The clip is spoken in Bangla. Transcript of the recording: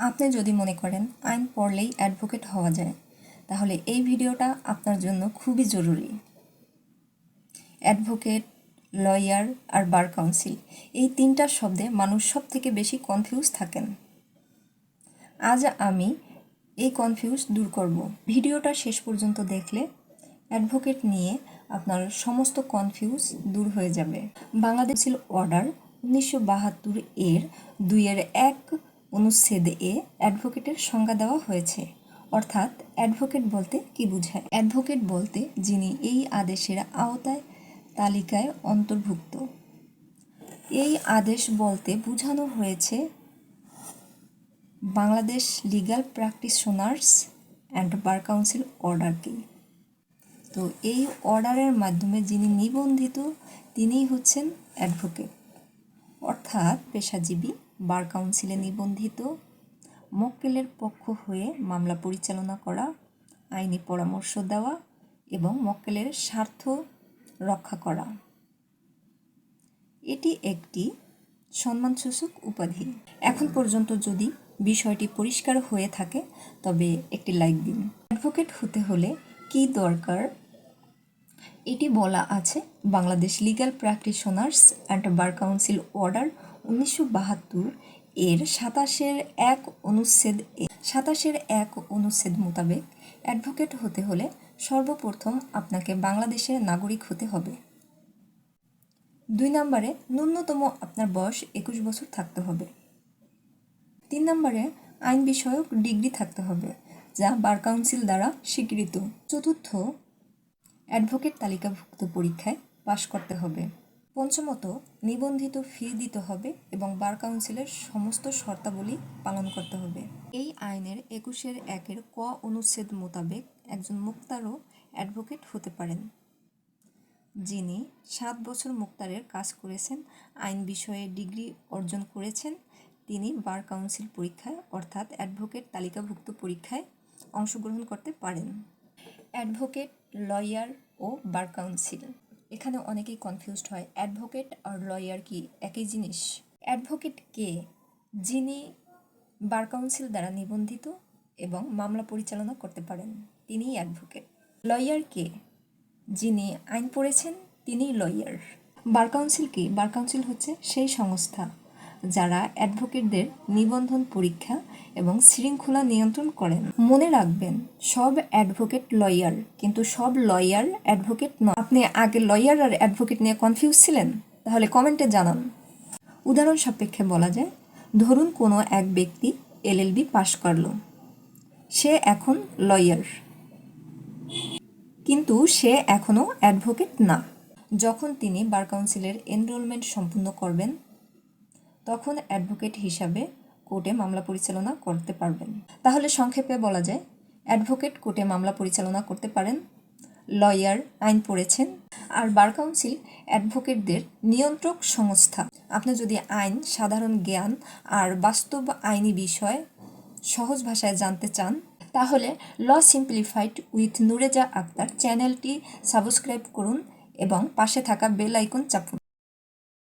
আপনি যদি মনে করেন আইন পড়লেই অ্যাডভোকেট হওয়া যায়, তাহলে এই ভিডিওটা আপনার জন্য খুবই জরুরি। অ্যাডভোকেট, লয়ার আর বার কাউন্সিল, এই তিনটা শব্দে মানুষ সব থেকে বেশি কনফিউজ থাকেন। আজ আমি এই কনফিউজ দূর করব। ভিডিওটা শেষ পর্যন্ত দেখলে অ্যাডভোকেট নিয়ে আপনার সমস্ত কনফিউজ দূর হয়ে যাবে। বাংলাদেশ অর্ডার 1972 এর 2-1 অনুচ্ছেদে অ্যাডভোকেটের সংজ্ঞা দেওয়া হয়েছে। অর্থাৎ অ্যাডভোকেট বলতে কি বোঝায়? অ্যাডভোকেট বলতে যিনি এই আদেশের আওতায় তালিকায় অন্তর্ভুক্ত। এই আদেশ বলতে বোঝানো হয়েছে Bangladesh legal practitioners and bar council অর্ডারকে। তো এই অর্ডারের মাধ্যমে যিনি নিবন্ধিত তিনিই হচ্ছেন অ্যাডভোকেট, অর্থাৎ পেশাজীবী, বার কাউন্সিলে নিবন্ধিত, মক্কেলের পক্ষ হয়ে মামলা পরিচালনা করা, আইনি পরামর্শ দেওয়া এবং মক্কেলের স্বার্থ রক্ষা করা। এটি একটি সম্মানসূচক উপাধি। এখন পর্যন্ত যদি বিষয়টি পরিষ্কার হয়ে থাকে তবে একটি লাইক দিন। অ্যাডভোকেট হতে হলে কি দরকার এটি বলা আছে Bangladesh legal practitioners and bar council order 1972 এর 27-1 অনুচ্ছেদ মোতাবেক অ্যাডভোকেট হতে হলে সর্বপ্রথম আপনাকে বাংলাদেশের নাগরিক হতে হবে। 2 নম্বরে ন্যূনতম আপনার বয়স 21 বছর থাকতে হবে। 3 নম্বরে আইন বিষয়ক ডিগ্রি থাকতে হবে যা বার কাউন্সিল দ্বারা স্বীকৃত। চতুর্থ, অ্যাডভোকেট তালিকাভুক্ত পরীক্ষায় পাশ করতে হবে। পঞ্চমত, নিবন্ধিত ফি দিতে হবে এবং বার কাউন্সিলের সমস্ত শর্তাবলী পালন করতে হবে। এই আইনের 21-1 ক অনুচ্ছেদ মোতাবেক একজন মুক্তারও অ্যাডভোকেট হতে পারেন যিনি 7 বছর মুক্তারের কাজ করেছেন, আইন বিষয়ে ডিগ্রি অর্জন করেছেন, তিনি বার কাউন্সিল পরীক্ষায় অর্থাৎ অ্যাডভোকেট তালিকাভুক্ত পরীক্ষায় অংশগ্রহণ করতে পারেন। অ্যাডভোকেট, লয়ার ও বার কাউন্সিল, এখানে অনেকেই কনফিউজড হয়। অ্যাডভোকেট আর লয়ার কি একই জিনিস? অ্যাডভোকেট কে? যিনি বার কাউন্সিল দ্বারা নিবন্ধিত এবং মামলা পরিচালনা করতে পারেন, তিনিই অ্যাডভোকেট। লয়ার কে? যিনি আইন পড়েছেন তিনিই লয়ার। বার কাউন্সিল কি? বার কাউন্সিল হচ্ছে সেই সংস্থা যারা অ্যাডভোকেটদের নিবন্ধন পরীক্ষা এবং শৃঙ্খলা নিয়ন্ত্রণ করেন। মনে রাখবেন, সব অ্যাডভোকেট লয়ার, কিন্তু সব লয়ার অ্যাডভোকেট নয়। আপনি আগে লয়ার আর অ্যাডভোকেট নিয়ে কনফিউজ ছিলেন? তাহলে কমেন্টে জানান। উদাহরণ সাপেক্ষে বলা যায়, ধরুন কোনো এক ব্যক্তি LLB পাশ করল, সে এখন লয়ার, কিন্তু সে এখনও অ্যাডভোকেট না। যখন তিনি বার কাউন্সিলের এনরোলমেন্ট সম্পূর্ণ করবেন তখন অ্যাডভোকেট হিসাবে কোর্টে মামলা পরিচালনা করতে পারবেন। তাহলে সংক্ষেপে বলা যায়, অ্যাডভোকেট কোর্টে মামলা পরিচালনা করতে পারেন, লয়ার আইন পড়েছেন, আর বার কাউন্সিল অ্যাডভোকেটদের নিয়ন্ত্রক সংস্থা। আপনি যদি আইন, সাধারণ জ্ঞান আর বাস্তব আইনি বিষয় সহজ ভাষায় জানতে চান তাহলে ল সিম্পলিফাইড উইথ নুরেজা আক্তার চ্যানেলটি সাবস্ক্রাইব করুন এবং পাশে থাকা বেল আইকন চাপুন।